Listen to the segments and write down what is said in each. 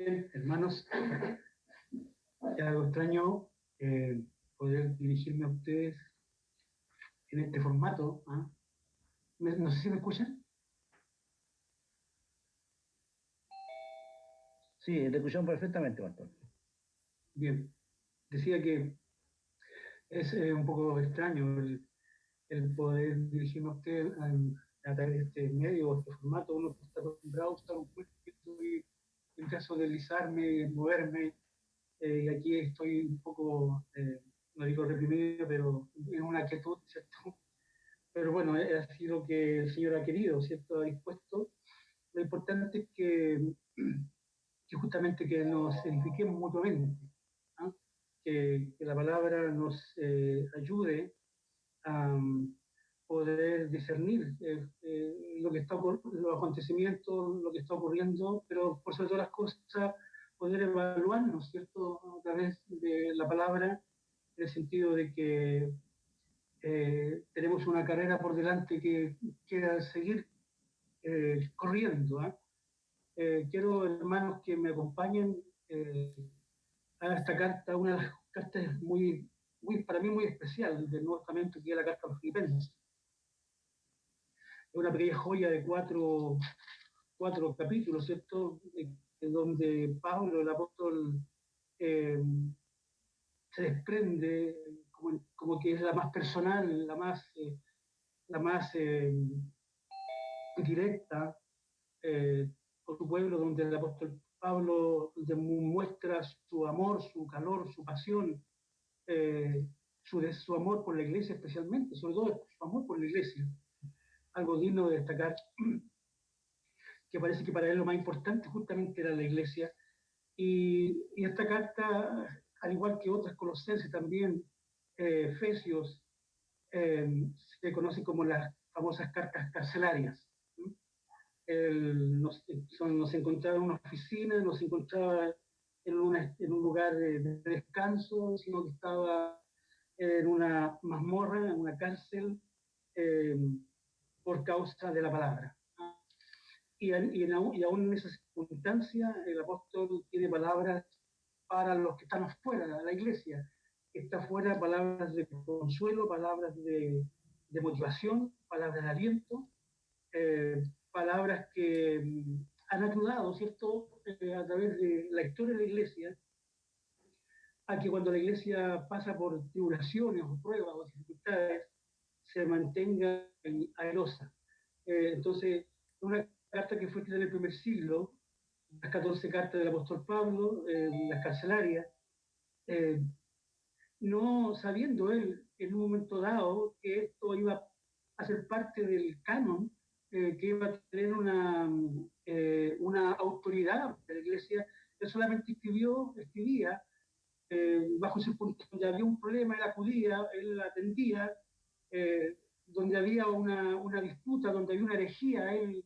Bien, hermanos, es algo extraño poder dirigirme a ustedes en este formato. ¿Ah? No sé si me escuchan. Sí, te escuchamos perfectamente, Gastón. Bien, decía que es un poco extraño el poder dirigirme a ustedes a través de este medio o este formato. Uno está acostumbrado a usar un puesto y en caso de deslizarme, moverme, y aquí estoy un poco, no digo reprimido, pero en una quietud, ¿cierto? Pero bueno, es así lo que el Señor ha querido, ¿cierto? Ha dispuesto. Lo importante es que justamente que nos edifiquemos mutuamente, ¿no? Que la palabra nos ayude a poder discernir lo que está los acontecimientos, lo que está ocurriendo, pero por sobre todas las cosas poder evaluarnos, ¿cierto? A través de la palabra, en el sentido de que tenemos una carrera por delante que queda seguir corriendo. ¿Eh? Quiero, hermanos, que me acompañen a esta carta, una de las cartas para mí muy especial del Nuevo Testamento, que es la carta a los Filipenses. Es una pequeña joya de cuatro capítulos, ¿cierto? En donde Pablo, el apóstol, eh, se desprende como que es la más personal, la más directa con su pueblo, donde el apóstol Pablo demuestra su amor, su calor, su pasión, su amor por la iglesia especialmente, sobre todo su amor por la iglesia. Algo digno de destacar, que parece que para él lo más importante justamente era la iglesia. Y esta carta, al igual que otras, Colosenses también, Efesios, se conocen como las famosas cartas carcelarias. Nos encontraba en una oficina, nos encontraba en un lugar de descanso, sino que estaba en una mazmorra, en una cárcel, eh, por causa de la palabra. Y aún en esa circunstancia, el apóstol tiene palabras para los que están afuera de la iglesia. Está afuera palabras de consuelo, palabras de motivación, palabras de aliento, palabras que han ayudado, ¿cierto?, a través de la historia de la iglesia, a que cuando la iglesia pasa por tribulaciones o pruebas o dificultades, se mantenga airosa. Entonces, una carta que fue escrita en el primer siglo, las 14 cartas del apóstol Pablo, las carcelarias, eh, no sabiendo él en un momento dado que esto iba a ser parte del canon, que iba a tener una autoridad de la iglesia, él solamente escribía bajo ese punto, donde había un problema, él acudía, él atendía, donde había una disputa, donde había una herejía, él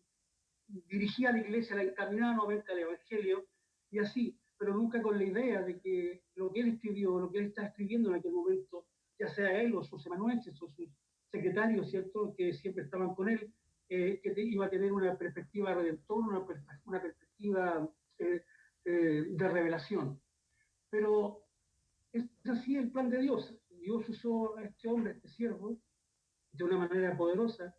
dirigía a la iglesia, la encaminaba nuevamente al evangelio, y así, pero nunca con la idea de que lo que él escribió, lo que él estaba escribiendo en aquel momento, ya sea él o sus amanuenses o sus secretarios, ¿cierto?, que siempre estaban con él, iba a tener una perspectiva redentora, una perspectiva de revelación. Pero es así el plan de Dios. Dios usó a este hombre, a este siervo, de una manera poderosa,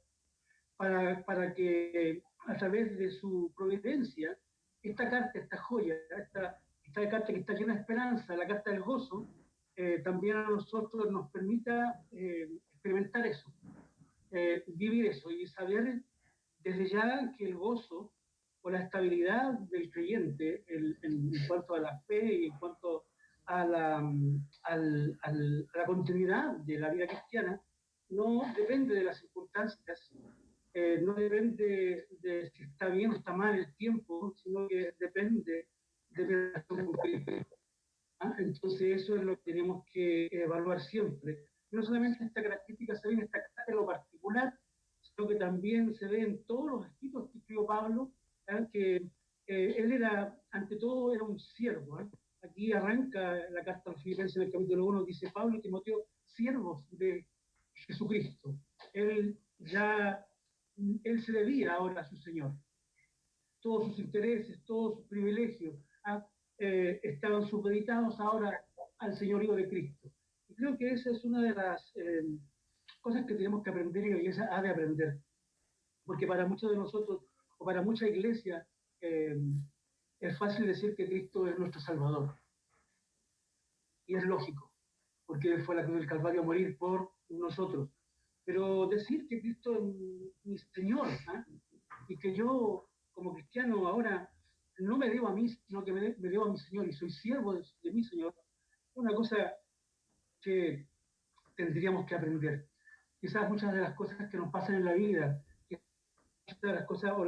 para que a través de su providencia, esta carta, esta joya, esta carta que está llena de esperanza, la carta del gozo, también a nosotros nos permita experimentar eso, vivir eso y saber desde ya que el gozo o la estabilidad del creyente en cuanto a la fe y en cuanto a a la continuidad de la vida cristiana no depende de las circunstancias, no depende de si está bien o está mal el tiempo, sino que depende de la relación con Cristo. ¿Ah? Entonces eso es lo que tenemos que evaluar siempre. Y no solamente esta característica se ve en esta carta en lo particular, sino que también se ve en todos los escritos que escribió Pablo, ¿eh? Que él era, ante todo, era un siervo. ¿Eh? Aquí arranca la carta a los Filipenses en el capítulo 1, dice Pablo y Timoteo, siervos de Jesucristo. Él se debía ahora a su Señor. Todos sus intereses, todos sus privilegios, ¿ah? supeditados ahora al señorío de Cristo. Y creo que esa es una de las cosas que tenemos que aprender y la iglesia ha de aprender. Porque para muchos de nosotros, o para mucha iglesia, es fácil decir que Cristo es nuestro Salvador. Y es lógico, porque Él fue a la cruz del Calvario a morir por nosotros. Pero decir que Cristo es mi Señor, ¿eh? Y que yo, como cristiano, ahora no me debo a mí, sino que me debo a mi Señor y soy siervo de mi Señor, es una cosa que tendríamos que aprender. Quizás muchas de las cosas que nos pasan en la vida, muchas de las cosas o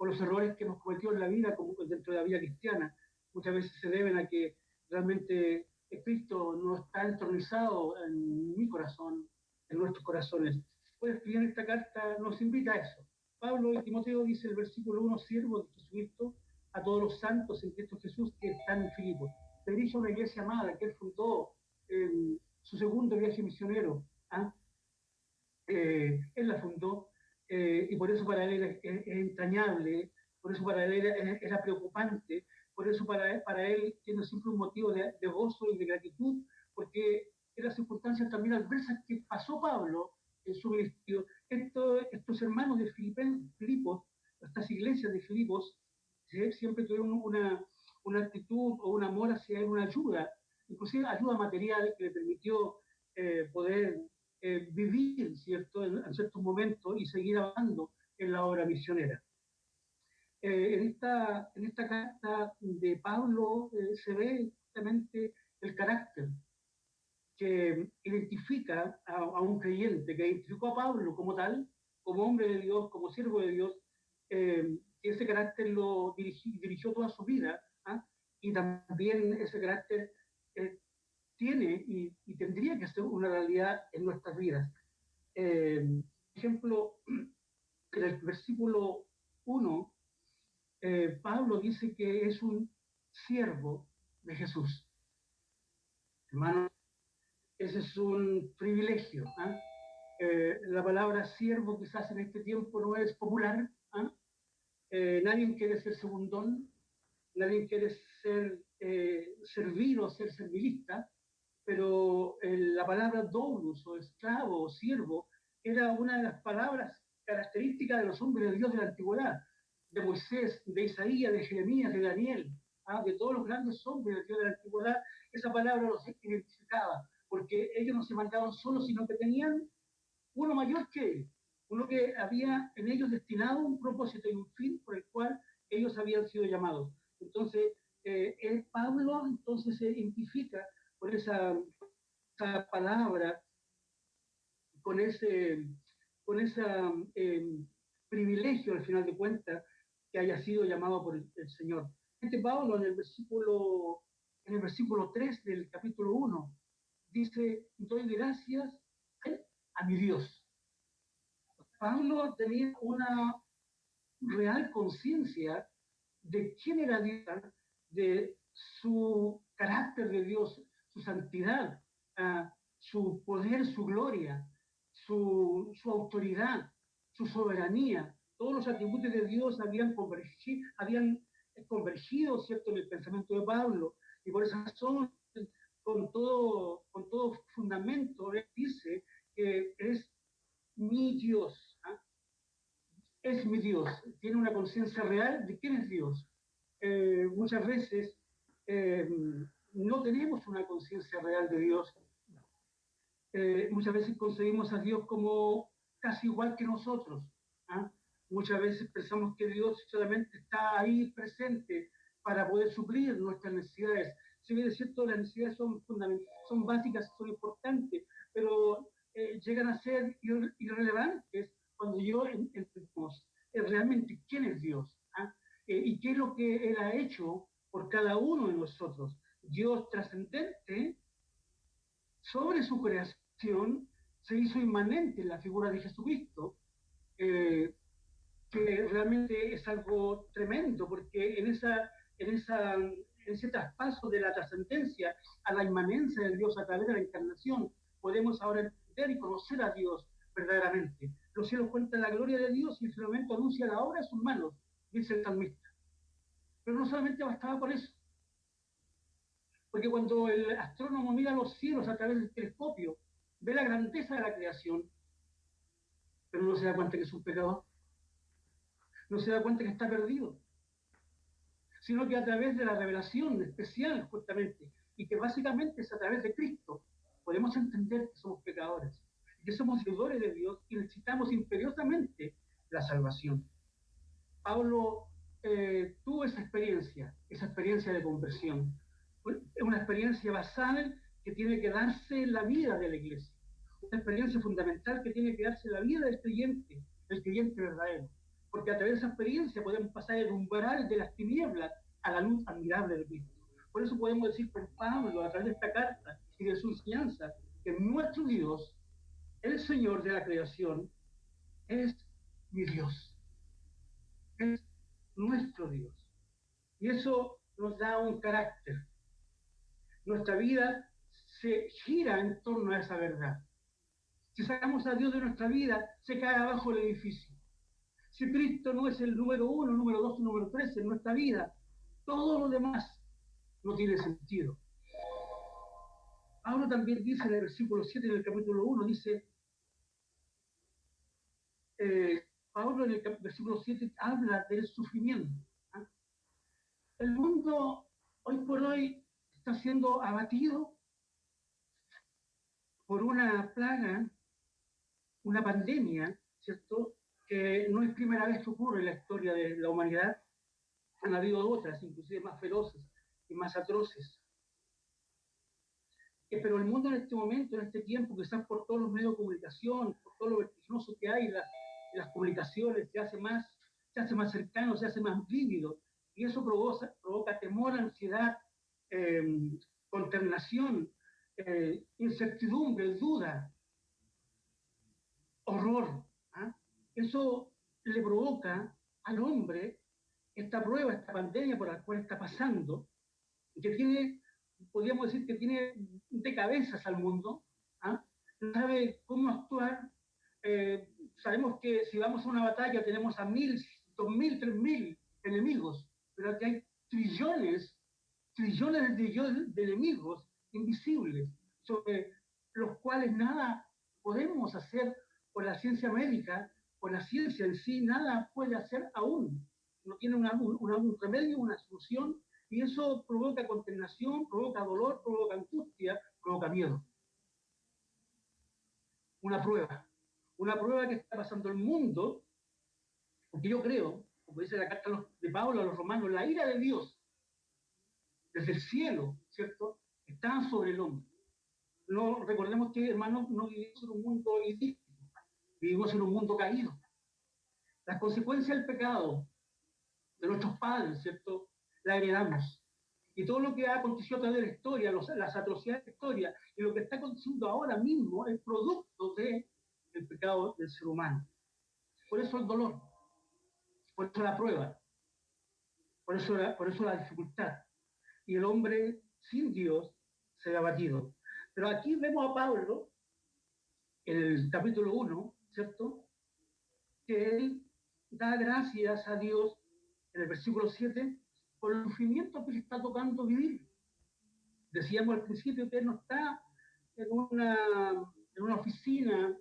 los errores que hemos cometido en la vida, como dentro de la vida cristiana, muchas veces se deben a que realmente Cristo no está entronizado en mi corazón, en nuestros corazones. Pues escribir esta carta nos invita a eso. Pablo y Timoteo dice el versículo 1, siervo de Jesucristo, a todos los santos en Cristo Jesús que están en Filipos. Se dirige a una iglesia amada que él fundó en su segundo viaje misionero. ¿Ah? Él la fundó y por eso para él es entrañable, por eso para él era preocupante, por eso para él tiene siempre un motivo de gozo y de gratitud, porque en las circunstancias también adversas que pasó Pablo en su ministerio, estos hermanos de Filipos, estas iglesias de Filipos, siempre tuvieron una actitud o un amor hacia él, una ayuda, inclusive ayuda material que le permitió poder vivir, ¿cierto?, en ciertos momentos y seguir avanzando en la obra misionera. En esta carta de Pablo se ve justamente el carácter que identifica a un creyente, que identificó a Pablo como tal, como hombre de Dios, como siervo de Dios, que ese carácter lo dirigió toda su vida, ¿ah? Y también ese carácter tiene y tendría que ser una realidad en nuestras vidas. Por ejemplo, en el versículo 1, Pablo dice que es un siervo de Jesús. Hermano, ese es un privilegio. La palabra siervo quizás en este tiempo no es popular. Nadie quiere ser segundón, nadie quiere ser servir o ser servilista, pero la palabra doulos o esclavo o siervo era una de las palabras características de los hombres de Dios de la antigüedad, de Moisés, de Isaías, de Jeremías, de Daniel, de todos los grandes hombres de Dios de la antigüedad. Esa palabra los identificaba, porque ellos no se mandaban solos, sino que tenían uno mayor que ellos, uno que había en ellos destinado un propósito y un fin por el cual ellos habían sido llamados. Entonces, Pablo entonces se identifica por esa palabra, con ese privilegio al final de cuentas que haya sido llamado por el Señor. Pablo en el versículo 3 del capítulo 1 dice, doy gracias a mi Dios. Pablo tenía una real conciencia de quién era Dios, de su carácter de Dios, su santidad, su poder, su gloria, su autoridad, su soberanía. Todos los atributos de Dios habían convergido, ¿cierto?, en el pensamiento de Pablo. Y por esa razón, con todo fundamento, él dice que es mi Dios. Es mi Dios. Tiene una conciencia real de quién es Dios. Muchas veces no tenemos una conciencia real de Dios. Muchas veces concebimos a Dios como casi igual que nosotros. Muchas veces pensamos que Dios solamente está ahí presente para poder suplir nuestras necesidades. Si bien es cierto, las necesidades son fundamentales, son básicas, son importantes, pero llegan a ser irrelevantes cuando yo entendemos realmente quién es Dios y qué es lo que Él ha hecho por cada uno de nosotros. Dios trascendente sobre su creación se hizo inmanente en la figura de Jesucristo, que realmente es algo tremendo, porque en ese traspaso de la trascendencia a la inmanencia del Dios a través de la encarnación, podemos ahora entender y conocer a Dios verdaderamente. Los cielos cuentan la gloria de Dios y el firmamento anuncia la obra de sus manos, dice el salmista. Pero no solamente bastaba con eso. Porque cuando el astrónomo mira los cielos a través del telescopio, ve la grandeza de la creación, pero no se da cuenta que es un pecador, no se da cuenta que está perdido, sino que a través de la revelación especial, justamente, y que básicamente es a través de Cristo, podemos entender que somos pecadores, que somos deudores de Dios y necesitamos imperiosamente la salvación. Pablo tuvo esa experiencia de conversión. Es una experiencia basal que tiene que darse en la vida de la iglesia. Una experiencia fundamental que tiene que darse en la vida del creyente, el creyente verdadero. Porque a través de esa experiencia podemos pasar el umbral de las tinieblas a la luz admirable de Cristo. Por eso podemos decir por Pablo, a través de esta carta y de su enseñanza, que nuestro Dios, el Señor de la creación, es mi Dios. Es nuestro Dios. Y eso nos da un carácter. Nuestra vida se gira en torno a esa verdad. Si sacamos a Dios de nuestra vida, se cae abajo el edificio. Si Cristo no es el número 1, número 2, número 3 en nuestra vida, todo lo demás no tiene sentido. Pablo también dice en el versículo 7 del capítulo 1, dice, Pablo en el versículo 7 habla del sufrimiento. ¿Ah? El mundo hoy por hoy está siendo abatido por una plaga, una pandemia, ¿cierto? Que no es primera vez que ocurre en la historia de la humanidad. Han habido otras, inclusive más feroces y más atroces. Pero el mundo en este momento, en este tiempo, quizás por todos los medios de comunicación, por todo lo vertiginoso que hay en las comunicaciones, se hace más cercano, se hace más vívido. Y eso provoca temor, ansiedad, eh, consternación, incertidumbre, duda, horror. ¿Ah? Eso le provoca al hombre esta prueba, esta pandemia por la cual está pasando, que tiene, podríamos decir que tiene de cabezas al mundo, ¿ah? No sabe cómo actuar. Sabemos que si vamos a una batalla tenemos a 1.000, 2.000, 3.000 enemigos, pero aquí hay trillones de enemigos invisibles, sobre los cuales nada podemos hacer por la ciencia médica, por la ciencia en sí, nada puede hacer aún. No tiene un remedio, una solución, y eso provoca consternación, provoca dolor, provoca angustia, provoca miedo. Una prueba que está pasando el mundo, porque yo creo, como dice la carta de Pablo a los romanos, la ira de Dios desde el cielo, ¿cierto?, está sobre el hombre. No, recordemos que, hermanos, no vivimos en un mundo idílico, vivimos en un mundo caído. Las consecuencias del pecado de nuestros padres, ¿cierto?, la heredamos. Y todo lo que ha acontecido a través de la historia, las atrocidades de la historia, y lo que está aconteciendo ahora mismo es producto del pecado del ser humano. Por eso el dolor, por eso la prueba, por eso la dificultad. Y el hombre sin Dios se ha abatido. Pero aquí vemos a Pablo, en el capítulo 1, ¿cierto?, que él da gracias a Dios, en el versículo 7, por el sufrimiento que le está tocando vivir. Decíamos al principio que él no está en una oficina,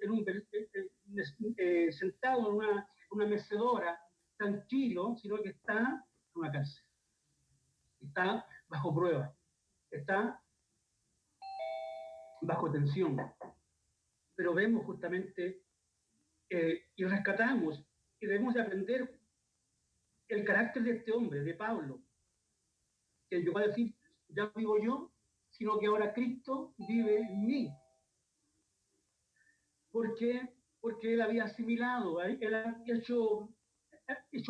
sentado en una mecedora, tranquilo, sino que está en una cárcel. Está bajo prueba, está bajo tensión. Pero vemos justamente y rescatamos y debemos de aprender el carácter de este hombre, de Pablo, que yo voy a decir, ya vivo yo, sino que ahora Cristo vive en mí. ¿Por qué? Porque él había asimilado, él había hecho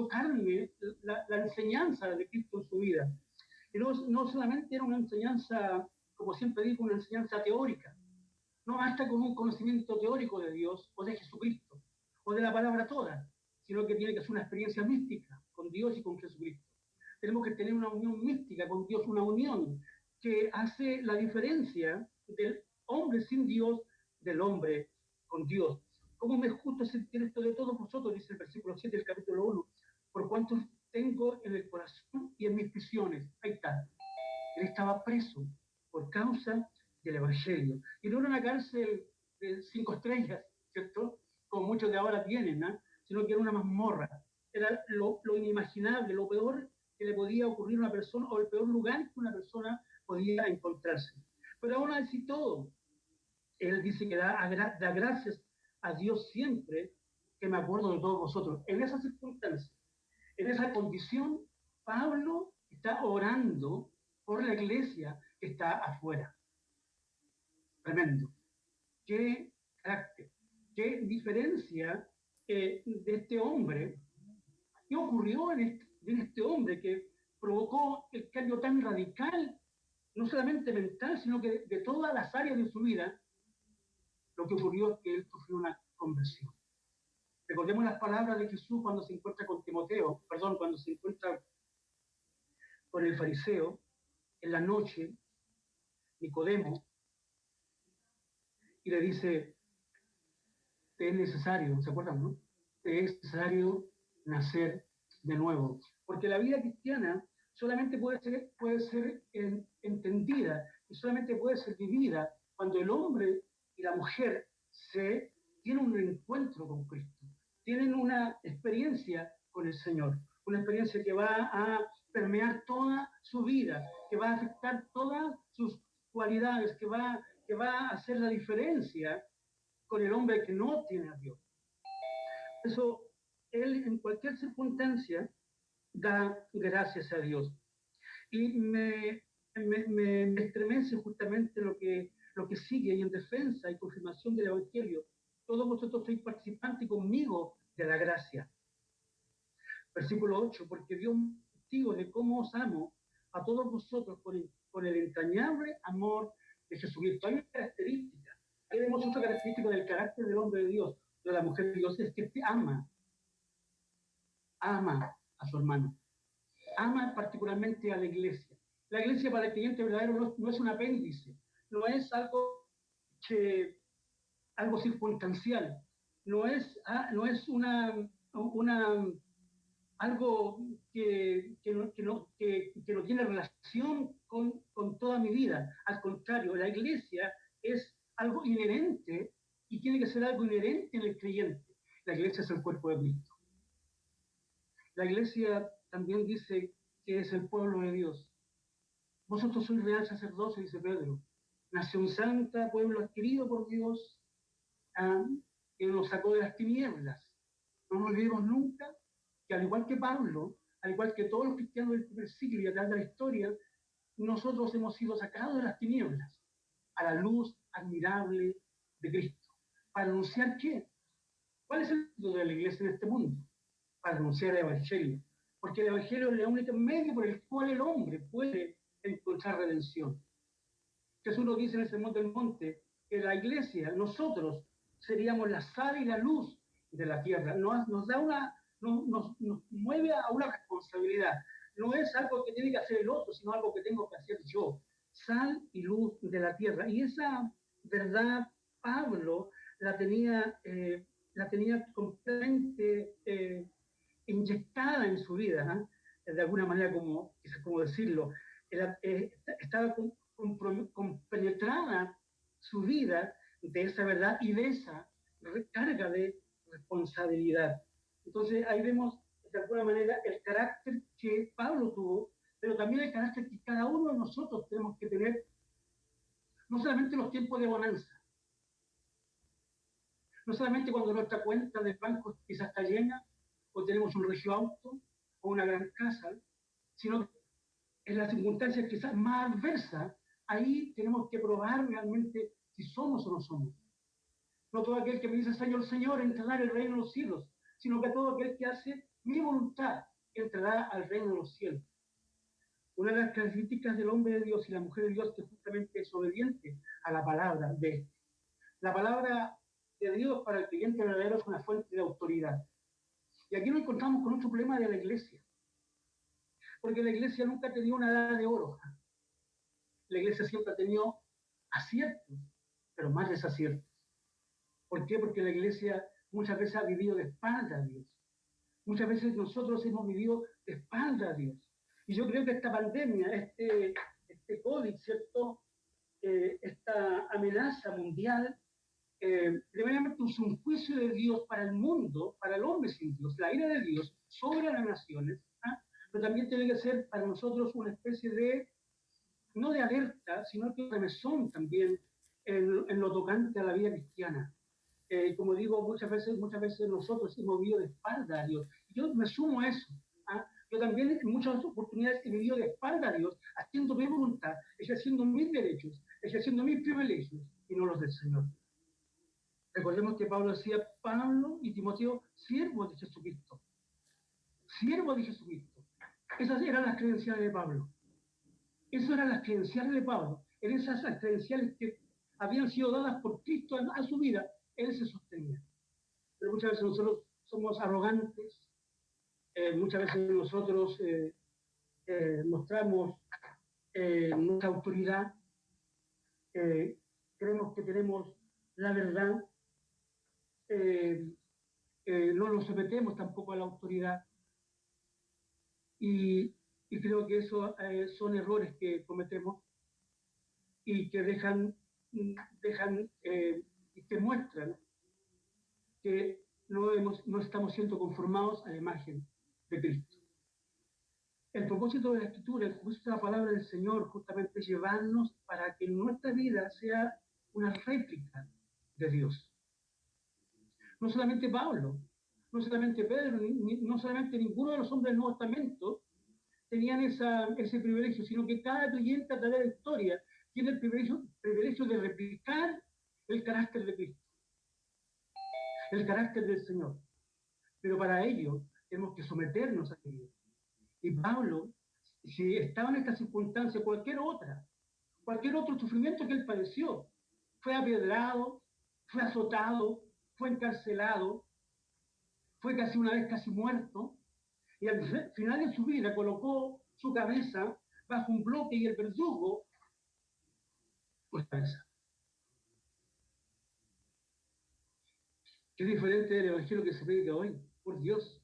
carne la enseñanza de Cristo en su vida. Y no solamente era una enseñanza, como siempre digo, una enseñanza teórica. No basta con un conocimiento teórico de Dios o de Jesucristo o de la palabra toda, sino que tiene que ser una experiencia mística con Dios y con Jesucristo. Tenemos que tener una unión mística con Dios, una unión que hace la diferencia del hombre sin Dios del hombre con Dios. ¿Cómo me es justo sentir esto de todos vosotros? Dice el versículo 7 del capítulo 1. Por cuanto tengo en el corazón y en mis prisiones. Ahí está. Él estaba preso. por causa del Evangelio. Y no era una cárcel de 5 estrellas, ¿cierto? Como muchos de ahora tienen, ¿no? Sino que era una mazmorra. Era lo inimaginable, lo peor que le podía ocurrir a una persona, o el peor lugar que una persona podía encontrarse. Pero aún así todo, él dice que da gracias a Dios siempre que me acuerdo de todos vosotros. En esas circunstancias, en esa condición, Pablo está orando por la iglesia que está afuera. Tremendo. Qué carácter, qué diferencia de este hombre. ¿Qué ocurrió en este hombre que provocó el cambio tan radical, no solamente mental, sino que de todas las áreas de su vida? Lo que ocurrió es que él sufrió una conversión. Recordemos las palabras de Jesús cuando se encuentra con Timoteo, perdón, cuando se encuentra con el fariseo en la noche, Nicodemo, y le dice: te es necesario, ¿se acuerdan, no? Te es necesario nacer de nuevo. Porque la vida cristiana solamente puede ser entendida y solamente puede ser vivida cuando el hombre y la mujer tienen un encuentro con Cristo, tienen una experiencia con el Señor, una experiencia que va a permear toda su vida, que va a afectar todas sus cualidades, que va a hacer la diferencia con el hombre que no tiene a Dios. Eso, él en cualquier circunstancia da gracias a Dios. Y me estremece justamente lo que sigue, y en defensa y confirmación del Evangelio. Todos vosotros sois participantes conmigo de la gracia. Versículo 8, porque Dios es testigo de cómo os amo a todos vosotros con el entrañable amor de Jesucristo. Hay una característica, ahí vemos otra característica del carácter del hombre de Dios, de la mujer de Dios, es que ama a su hermano, ama particularmente a la iglesia. La iglesia para el creyente verdadero no es un apéndice, no es algo circunstancial, no es algo que no tiene relación con toda mi vida. Al contrario, la iglesia es algo inherente y tiene que ser algo inherente en el creyente. La iglesia es el cuerpo de Cristo. La iglesia también dice que es el pueblo de Dios. Vosotros sois real sacerdocio, dice Pedro, nación santa, pueblo adquirido por Dios, que nos sacó de las tinieblas. No nos olvidemos nunca que, al igual que Pablo, al igual que todos los cristianos del primer siglo y a través de la historia, nosotros hemos sido sacados de las tinieblas a la luz admirable de Cristo. ¿Para anunciar qué? ¿Cuál es el título de la iglesia en este mundo? Para anunciar el Evangelio. Porque el Evangelio es el único medio por el cual el hombre puede encontrar redención. Jesús nos dice en el Sermón del Monte que la iglesia, nosotros, seríamos la sal y la luz de la tierra. Nos mueve a una responsabilidad. No es algo que tiene que hacer el otro, sino algo que tengo que hacer yo. Sal y luz de la tierra. Y esa verdad Pablo la tenía completamente inyectada en su vida, de alguna manera, como decirlo. Estaba compenetrada su vida de esa verdad y de esa carga de responsabilidad. Entonces ahí vemos de alguna manera el carácter que Pablo tuvo, pero también el carácter que cada uno de nosotros tenemos que tener, no solamente en los tiempos de bonanza, no solamente cuando nuestra cuenta de banco quizás está llena, o tenemos un regio auto, o una gran casa, sino en las circunstancias quizás más adversas. Ahí tenemos que probar realmente si somos o no somos. No todo aquel que me dice Señor, Señor, entrará al reino de los cielos, sino que todo aquel que hace mi voluntad entrará al reino de los cielos. Una de las características del hombre de Dios y la mujer de Dios que justamente es obediente a la palabra de este. La palabra de Dios para el creyente verdadero es una fuente de autoridad. Y aquí nos encontramos con otro problema de la iglesia. Porque la iglesia nunca ha tenido una edad de oro. La iglesia siempre ha tenido aciertos, pero más desaciertos. ¿Por qué? Porque la iglesia muchas veces ha vivido de espalda a Dios. Muchas veces nosotros hemos vivido de espalda a Dios. Y yo creo que esta pandemia, este COVID, ¿cierto?, esta amenaza mundial, primeramente es un juicio de Dios para el mundo, para el hombre sin Dios, la ira de Dios sobre las naciones, ¿ah? Pero también tiene que ser para nosotros una especie de, no de alerta, sino que de remesón también en lo tocante a la vida cristiana. Como digo, muchas veces nosotros hemos vivido de espalda a Dios. Yo me sumo a eso. ¿Ah? Yo también en muchas oportunidades he vivido de espalda a Dios, haciendo mi voluntad, ejerciendo mis derechos, ejerciendo mis privilegios y no los del Señor. Recordemos que Pablo decía, Pablo y Timoteo, siervos de Jesucristo. Siervos de Jesucristo. Esas eran las credenciales de Pablo. Esas eran las credenciales de Pablo. Eran esas las credenciales que habían sido dadas por Cristo a su vida. Él se sostenía. Pero muchas veces nosotros somos arrogantes, muchas veces nosotros mostramos nuestra autoridad, creemos que tenemos la verdad, no nos sometemos tampoco a la autoridad y creo que eso son errores que cometemos y que que muestran que no estamos siendo conformados a la imagen de Cristo. El propósito de la Escritura, el propósito de la palabra del Señor, justamente es llevarnos para que nuestra vida sea una réplica de Dios. No solamente Pablo, no solamente Pedro, no solamente ninguno de los hombres del Nuevo Testamento tenían ese privilegio, sino que cada creyente a través de la historia tiene el privilegio de replicar el carácter de Cristo, el carácter del Señor. Pero para ello tenemos que someternos a Dios. Y Pablo, si estaba en esta circunstancia, cualquier otro sufrimiento que él padeció, fue apiedrado, fue azotado, fue encarcelado, fue casi una vez casi muerto, y al final de su vida colocó su cabeza bajo un bloque y el verdugo por su cabeza. Qué diferente del evangelio que se predica hoy, por Dios.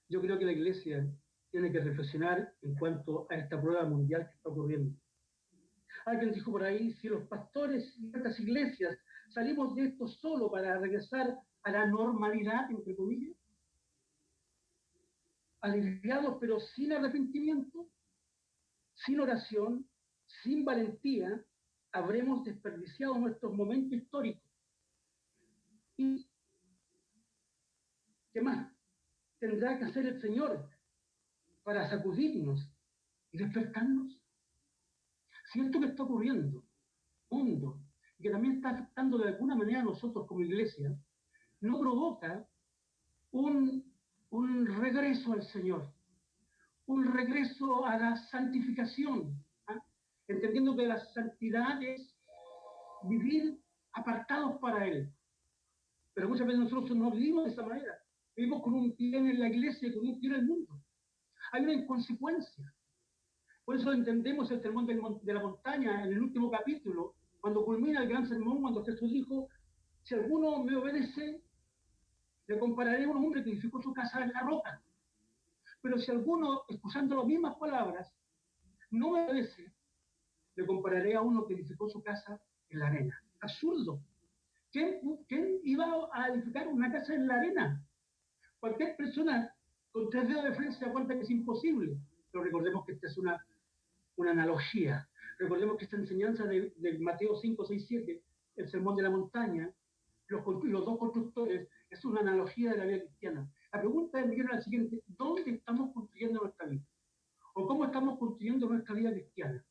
Yo creo que la iglesia tiene que reflexionar en cuanto a esta prueba mundial que está ocurriendo. Alguien dijo por ahí, si los pastores y estas iglesias salimos de esto solo para regresar a la normalidad, entre comillas, aliviados pero sin arrepentimiento, sin oración, sin valentía, habremos desperdiciado nuestros momentos históricos. ¿Y qué más tendrá que hacer el Señor para sacudirnos y despertarnos? Si esto que está ocurriendo, mundo, y que también está afectando de alguna manera a nosotros como iglesia, no provoca un regreso al Señor, un regreso a la santificación, ¿ah? Entendiendo que la santidad es vivir apartados para Él. Pero muchas veces nosotros no vivimos de esa manera. Vivimos con un pie en la iglesia y con un pie en el mundo. Hay una inconsecuencia. Por eso entendemos el sermón de la montaña en el último capítulo, cuando culmina el gran sermón, cuando Jesús dijo, si alguno me obedece, le compararé a un hombre que edificó su casa en la roca. Pero si alguno, escuchando las mismas palabras, no me obedece, le compararé a uno que edificó su casa en la arena. Absurdo. ¿Quién iba a edificar una casa en la arena? Cualquier persona con 3 dedos de frente se da cuenta que es imposible. Pero recordemos que esta es una analogía. Recordemos que esta enseñanza de Mateo 5, 6, 7, el sermón de la montaña, los dos constructores, es una analogía de la vida cristiana. La pregunta es la siguiente: ¿dónde estamos construyendo nuestra vida? ¿O cómo estamos construyendo nuestra vida cristiana?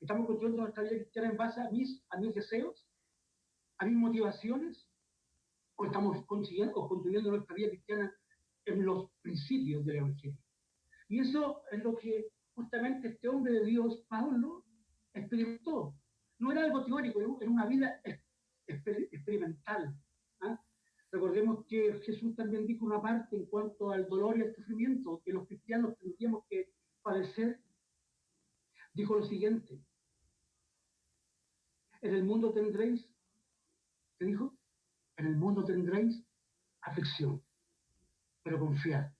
¿Estamos construyendo nuestra vida cristiana en base a mis deseos, a mis motivaciones? ¿O estamos construyendo nuestra vida cristiana en los principios del Evangelio? Y eso es lo que justamente este hombre de Dios, Pablo, experimentó. No era algo teórico, era una vida experimental. ¿Ah? Recordemos que Jesús también dijo una parte en cuanto al dolor y al sufrimiento que los cristianos tendríamos que padecer. Dijo lo siguiente: en el mundo tendréis, ¿qué dijo? En el mundo tendréis aflicción, pero confiad.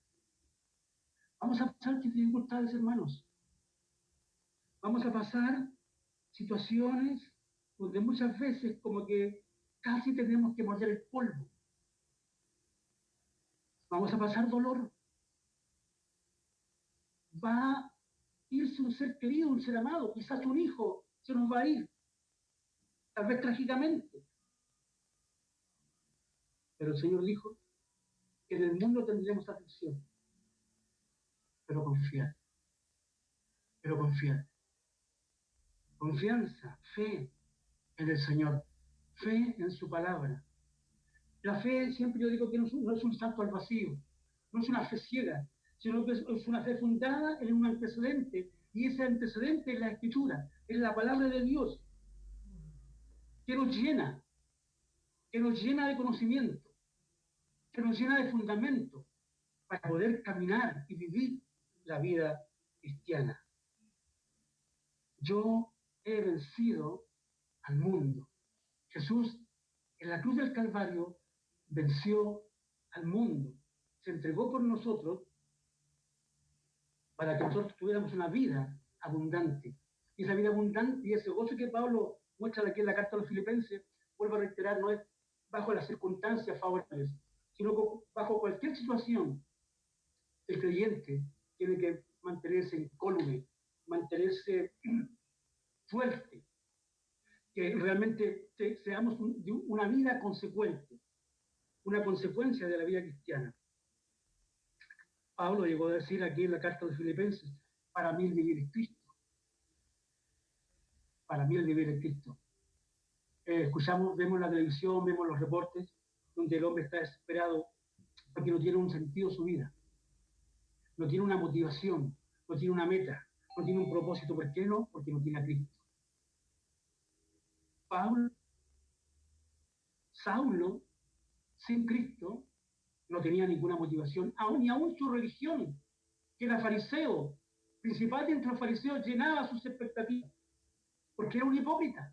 Vamos a pasar dificultades, hermanos. Vamos a pasar situaciones donde muchas veces como que casi tenemos que morder el polvo. Vamos a pasar dolor. Va a irse un ser querido, un ser amado, quizás un hijo se nos va a ir, tal vez trágicamente. Pero el Señor dijo que en el mundo tendremos aflicción, pero confiar, pero confiar. Confianza, fe en el Señor, fe en su palabra. La fe, siempre yo digo que no es un salto al vacío, no es una fe ciega, sino que es una fe fundada en un antecedente, y ese antecedente es la Escritura, es la palabra de Dios, que nos llena, de conocimiento, que nos llena de fundamento para poder caminar y vivir la vida cristiana. Yo he vencido al mundo. Jesús en la cruz del Calvario venció al mundo, se entregó por nosotros para que nosotros tuviéramos una vida abundante. Y esa vida abundante y ese gozo que Pablo muestra aquí en la carta a los Filipenses, vuelvo a reiterar, no es bajo las circunstancias favorables, sino bajo cualquier situación. El creyente tiene que mantenerse incólume, mantenerse fuerte, que realmente seamos una vida consecuente, una consecuencia de la vida cristiana. Pablo llegó a decir aquí en la carta de los Filipenses, para mí el vivir es Cristo. Para mí el vivir es Cristo. Escuchamos, vemos la televisión, vemos los reportes, donde el hombre está desesperado porque no tiene un sentido su vida, no tiene una motivación, no tiene una meta, no tiene un propósito. ¿Por qué no? Porque no tiene a Cristo. Saulo, sin Cristo, no tenía ninguna motivación, ni aún su religión, que era fariseo, principal entre los fariseos, llenaba sus expectativas, porque era un hipócrita,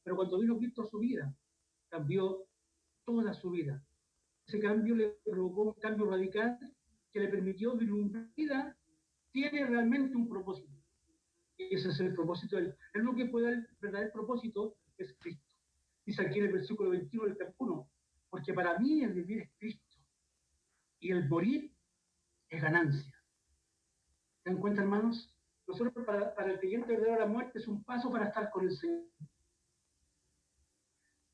Pero cuando vino Cristo a su vida, cambió toda su vida. Ese cambio le provocó un cambio radical que le permitió vivir una vida, tiene realmente un propósito. Y ese es el propósito. Es lo que puede dar el verdadero propósito, es Cristo. Dice aquí en el versículo 21 del capítulo 1, porque para mí el vivir es Cristo y el morir es ganancia. ¿Se dan cuenta, hermanos? Nosotros, para el creyente verdadero, la muerte es un paso para estar con el Señor.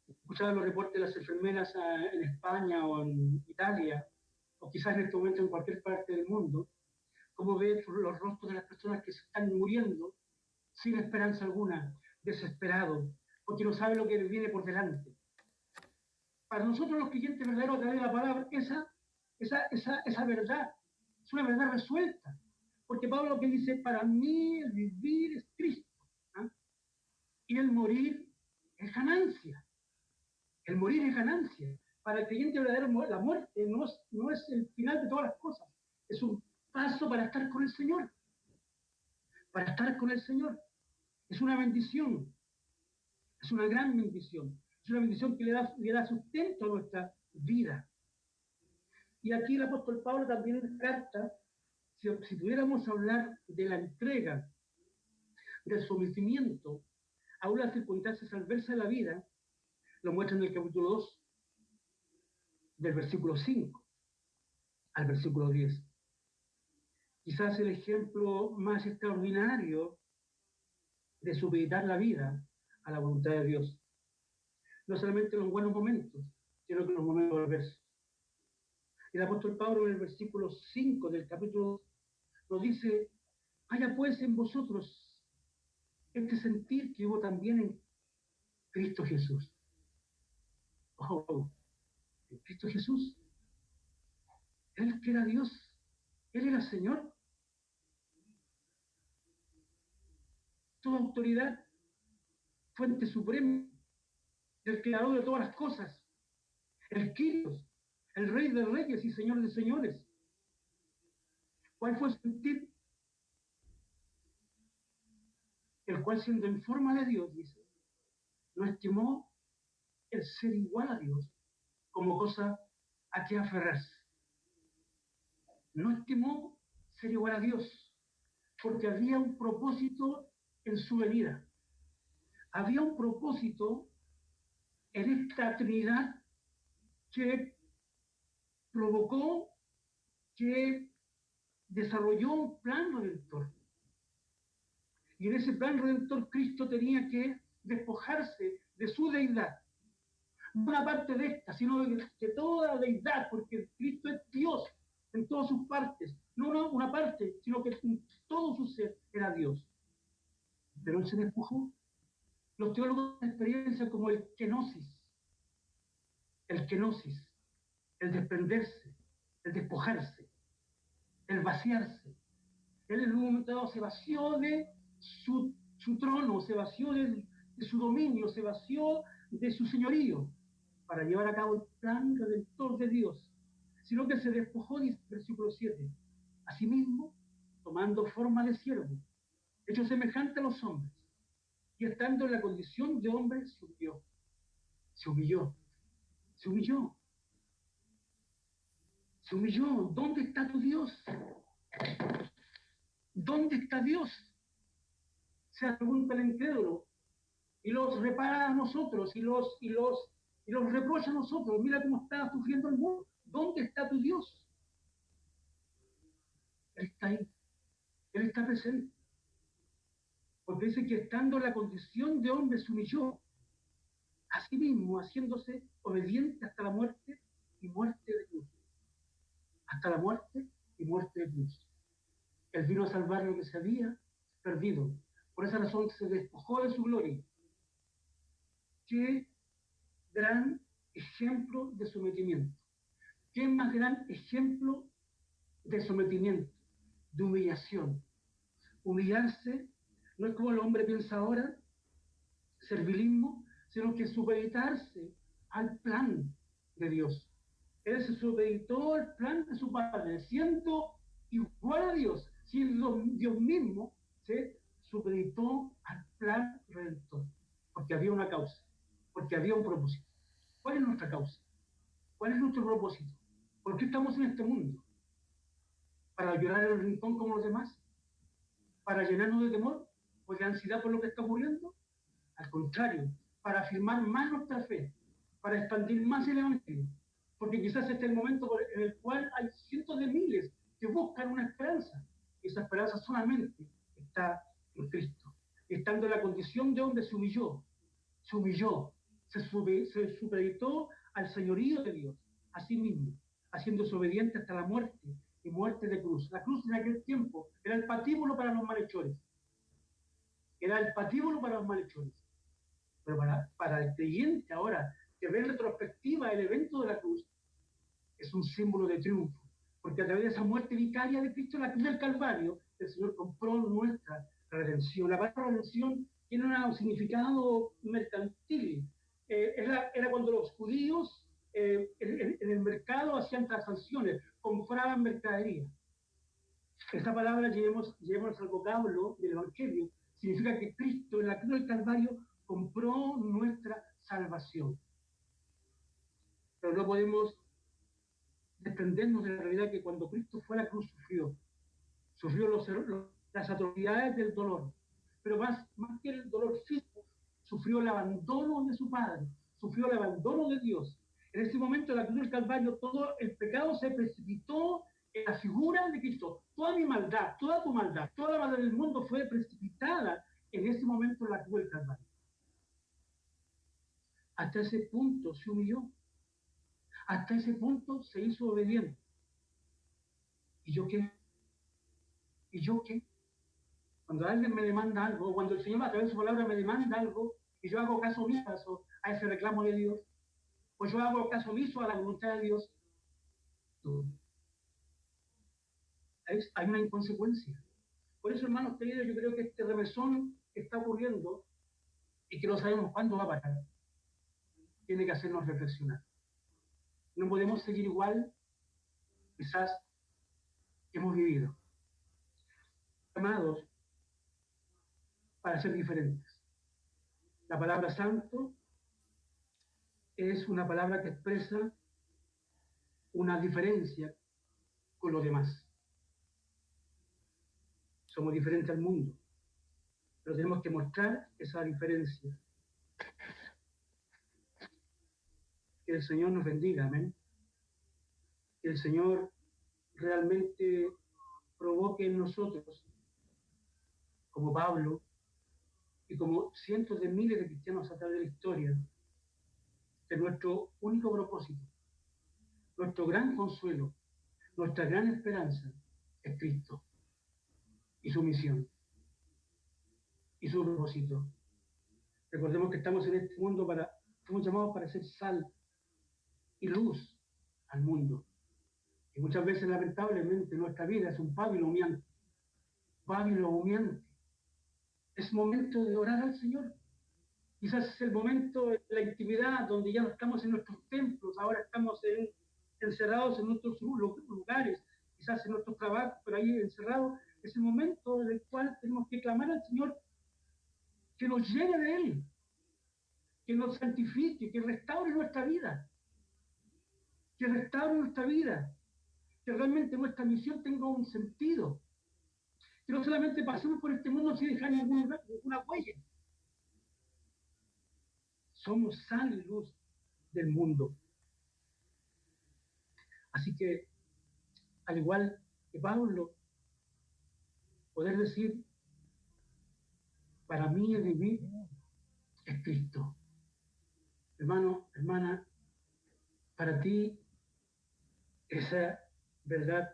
Escuchaba los reportes de las enfermeras en España o en Italia, o quizás en este momento en cualquier parte del mundo, cómo ve los rostros de las personas que se están muriendo sin esperanza alguna, desesperados, porque no saben lo que viene por delante. Para nosotros los creyentes verdaderos, a través de la palabra, esa verdad es una verdad resuelta. Porque Pablo lo que dice, para mí el vivir es Cristo, ¿eh? Y el morir es ganancia. El morir es ganancia. Para el creyente verdadero, la muerte no es el final de todas las cosas. Es un paso para estar con el Señor. Para estar con el Señor. Es una bendición. Es una gran bendición. Es una bendición que le da sustento a nuestra vida. Y aquí el apóstol Pablo también en la carta, si pudiéramos hablar de la entrega, del sometimiento a unas circunstancias adversas de la vida, lo muestra en el capítulo 2, del versículo 5 al versículo 10. Quizás el ejemplo más extraordinario de supeditar la vida a la voluntad de Dios. No solamente en los buenos momentos, sino que en los momentos adversos. El apóstol Pablo en el versículo 5 del capítulo 2 nos dice, haya pues en vosotros este sentir que hubo también en Cristo Jesús. Oh, en Cristo Jesús. Él que era Dios, Él era Señor. Toda autoridad, fuente suprema, el creador de todas las cosas, el Kyrios, el Rey de reyes y Señor de señores. ¿Cuál fue su sentir? El cual, siendo en forma de Dios, dice, no estimó el ser igual a Dios como cosa a que aferrarse. No estimó ser igual a Dios. porque había un propósito en su venida. Había un propósito en esta Trinidad que provocó, que desarrolló un plan redentor. Y en ese plan redentor Cristo tenía que despojarse de su deidad. No una parte de esta, sino de toda la deidad, porque Cristo es Dios en todas sus partes. No una parte, sino que en todo su ser era Dios. Pero Él se despojó. Los teólogos de experiencia como el kenosis, el desprenderse, el despojarse, el vaciarse. Él en un momento dado se vació de su trono, se vació de su dominio, se vació de su señorío para llevar a cabo el plan redentor de Dios, sino que se despojó, dice el versículo 7, asimismo tomando forma de siervo, hecho semejante a los hombres, y estando en la condición de hombre se humilló, se humilló, se humilló, se humilló. ¿Dónde está tu Dios? ¿Dónde está Dios? Se pregunta el incrédulo y los repara a nosotros y los reprocha a nosotros. Mira cómo está sufriendo el mundo. ¿Dónde está tu Dios? Él está ahí. Él está presente. Porque dice que estando en la condición de hombre se humilló, a sí mismo haciéndose obediente hasta la muerte y muerte de cruz. Hasta la muerte y muerte de cruz. Él vino a salvar lo que se había perdido. Por esa razón se despojó de su gloria. Qué gran ejemplo de sometimiento. Qué más gran ejemplo de sometimiento, de humillación. Humillarse no es como el hombre piensa ahora, servilismo, sino que supeditarse al plan de Dios. Él se supeditó al plan de su Padre, siendo igual a Dios, siendo Dios mismo, se supeditó al plan redentor, porque había una causa, porque había un propósito. ¿Cuál es nuestra causa? ¿Cuál es nuestro propósito? ¿Por qué estamos en este mundo? ¿Para llorar en el rincón como los demás? ¿Para llenarnos de temor o de ansiedad por lo que está ocurriendo? Al contrario, para afirmar más nuestra fe, para expandir más el Evangelio. Porque quizás este es el momento en el cual hay cientos de miles que buscan una esperanza. Y esa esperanza solamente está en Cristo. Estando en la condición de hombre se humilló, se supeditó al señorío de Dios, a sí mismo, haciéndose obediente hasta la muerte y muerte de cruz. La cruz en aquel tiempo era el patíbulo para los malhechores. Era el patíbulo para los malhechores. Pero para el creyente ahora, que ve en retrospectiva el evento de la cruz, es un símbolo de triunfo. Porque a través de esa muerte vicaria de Cristo en la cruz del Calvario, el Señor compró nuestra redención. La palabra redención tiene un significado mercantil. Era cuando los judíos en el mercado hacían transacciones, compraban mercadería. Esta palabra, llevemos al vocablo del Evangelio, significa que Cristo en la cruz del Calvario compró nuestra salvación. Pero no podemos desprendernos de la realidad que cuando Cristo fue a la cruz sufrió las atrocidades del dolor, pero más que el dolor físico, sufrió el abandono de su Padre, sufrió el abandono de Dios. En ese momento, en la cruz del Calvario, todo el pecado se precipitó en la figura de Cristo. Toda mi maldad, toda tu maldad, toda la maldad del mundo fue precipitada en ese momento en la cruz del Calvario. Hasta ese punto se humilló. Hasta ese punto se hizo obediente. ¿Y yo qué? ¿Y yo qué? Cuando alguien me demanda algo, cuando el Señor a través de su palabra me demanda algo, y yo hago caso omiso a ese reclamo de Dios, pues yo hago caso omiso a la voluntad de Dios, hay una inconsecuencia. Por eso, hermanos queridos, yo creo que este remesón que está ocurriendo y que no sabemos cuándo va a parar, tiene que hacernos reflexionar. No podemos seguir igual, quizás, que hemos vivido. Llamados para ser diferentes. La palabra santo es una palabra que expresa una diferencia con los demás. somos diferentes al mundo, pero tenemos que mostrar esa diferencia. Que el Señor nos bendiga, amén. Que el Señor realmente provoque en nosotros, como Pablo y como cientos de miles de cristianos a través de la historia, que nuestro único propósito, nuestro gran consuelo, nuestra gran esperanza es Cristo y su misión y su propósito. Recordemos que estamos en este mundo estamos llamados para ser sal y luz al mundo. Y muchas veces, lamentablemente, nuestra vida es un pábilo humeante. Pábilo humeante. Es momento de orar al Señor. Quizás es el momento de la intimidad, donde ya no estamos en nuestros templos, ahora estamos encerrados en nuestros lugares, quizás en nuestros trabajos, pero ahí encerrados. Es el momento en el cual tenemos que clamar al Señor que nos llene de Él, que nos santifique, que restaure nuestra vida, que restaure nuestra vida, que realmente nuestra misión tenga un sentido, que no solamente pasemos por este mundo sin dejar ninguna huella. Somos sal y luz del mundo. Así que, al igual que Pablo, poder decir, para mí el vivir es Cristo. Hermano, hermana, para ti esa verdad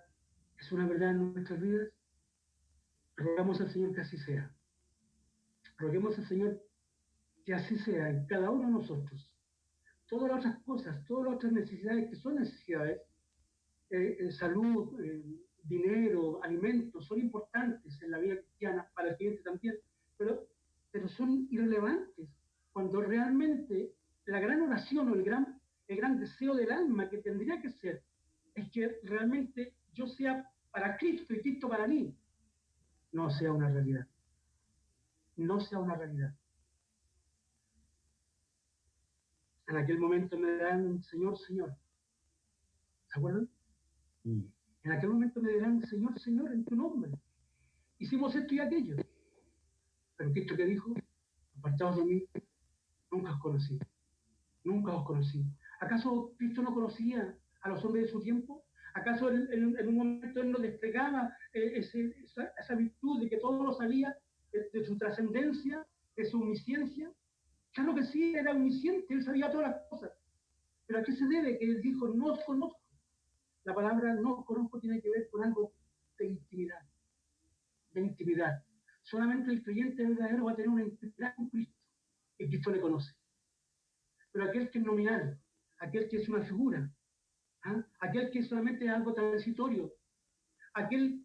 es una verdad en nuestras vidas. Rogamos al Señor que así sea. Roguemos al Señor que así sea en cada uno de nosotros. Todas las otras cosas, todas las otras necesidades que son necesidades, salud, dinero, alimentos, son importantes en la vida cristiana, para el cliente también, pero son irrelevantes cuando realmente la gran oración o el gran deseo del alma que tendría que ser es que realmente yo sea para Cristo y Cristo para mí, no sea una realidad. No sea una realidad. En aquel momento me dirán, Señor, Señor. ¿Se acuerdan? En aquel momento me dirán, Señor, Señor, en tu nombre. Hicimos esto y aquello. Pero Cristo que dijo, apartados de mí, nunca os conocí. Nunca os conocí. ¿Acaso Cristo no conocía a los hombres de su tiempo? ¿Acaso en un momento Él no desplegaba esa virtud de que todo lo sabía, de su trascendencia, de su omnisciencia? Claro que sí, era omnisciente, Él sabía todas las cosas. ¿Pero a qué se debe que Él dijo, no os conozco? La palabra no os conozco tiene que ver con algo de intimidad. De intimidad. Solamente el creyente verdadero va a tener una intimidad con Cristo, y Cristo le conoce. Pero aquel que es nominal, aquel que es una figura, ¿ah? Aquel que solamente es algo transitorio, aquel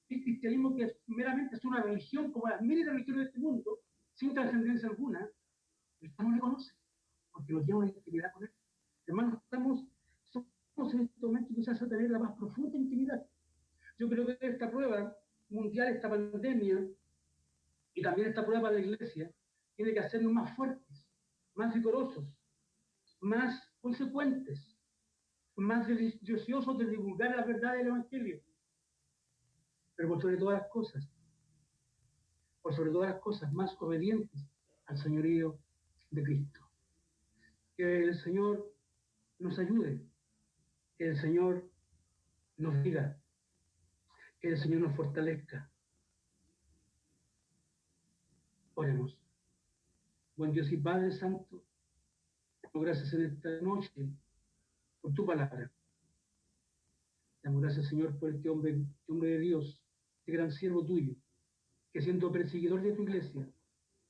cristianismo que meramente es una religión como las miles de religiones de este mundo, sin trascendencia alguna, Cristo no le conoce, porque no tiene una intimidad con él. Hermanos, somos en este momento quizás a tener la más profunda intimidad. Yo creo que esta prueba mundial, esta pandemia, y también esta prueba de la iglesia, tiene que hacernos más fuertes, más vigorosos, más consecuentes, más deseosos de divulgar la verdad del Evangelio. Pero por sobre todas las cosas, más obedientes al señorío de Cristo. Que el Señor nos ayude, que el Señor nos diga, que el Señor nos fortalezca. Oremos. Buen Dios y Padre Santo, damos gracias en esta noche por tu palabra. Damos gracias, Señor, por este hombre de Dios, este gran siervo tuyo, que siendo perseguidor de tu iglesia,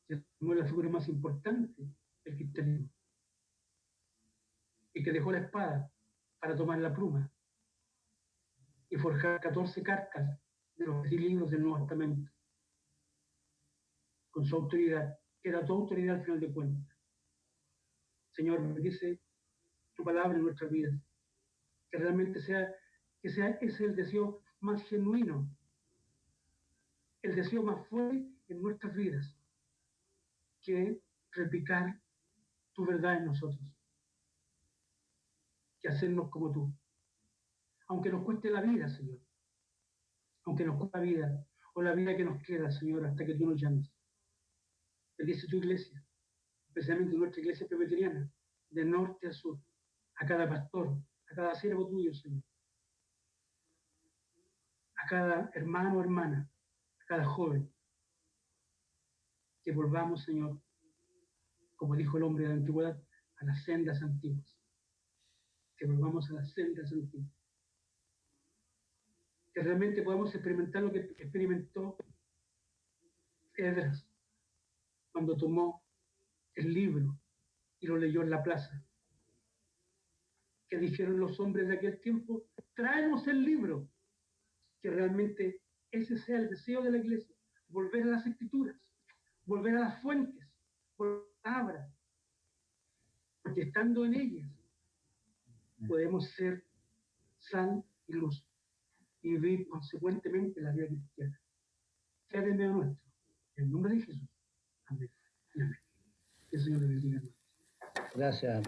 se tomó la figura más importante del cristianismo, y que dejó la espada para tomar la pluma y forjar 14 cartas de los 10 libros del Nuevo Testamento, con su autoridad, que era tu autoridad al final de cuentas. Señor, bendice tu palabra en nuestras vidas, que realmente sea ese el deseo más genuino, el deseo más fuerte en nuestras vidas, que replicar tu verdad en nosotros, que hacernos como tú. Aunque nos cueste la vida, Señor, aunque nos cueste la vida, con la vida que nos queda, Señor, hasta que tú nos llames. Bendice tu iglesia, especialmente nuestra iglesia presbiteriana, de norte a sur, a cada pastor, a cada siervo tuyo, Señor, a cada hermano o hermana, a cada joven, que volvamos, Señor, como dijo el hombre de la antigüedad, a las sendas antiguas, que volvamos a las sendas antiguas, que realmente podamos experimentar lo que experimentó Esdras cuando tomó el libro y lo leyó en la plaza. Que dijeron los hombres de aquel tiempo, tráenos el libro. Que realmente ese sea el deseo de la iglesia, volver a las escrituras, volver a las fuentes, volver a la palabra, porque estando en ellas podemos ser sal y luz y vivir consecuentemente la vida cristiana. Sea de medio nuestro, en el nombre de Jesús. Amén. Amén. Que el Señor le bendiga. Gracias.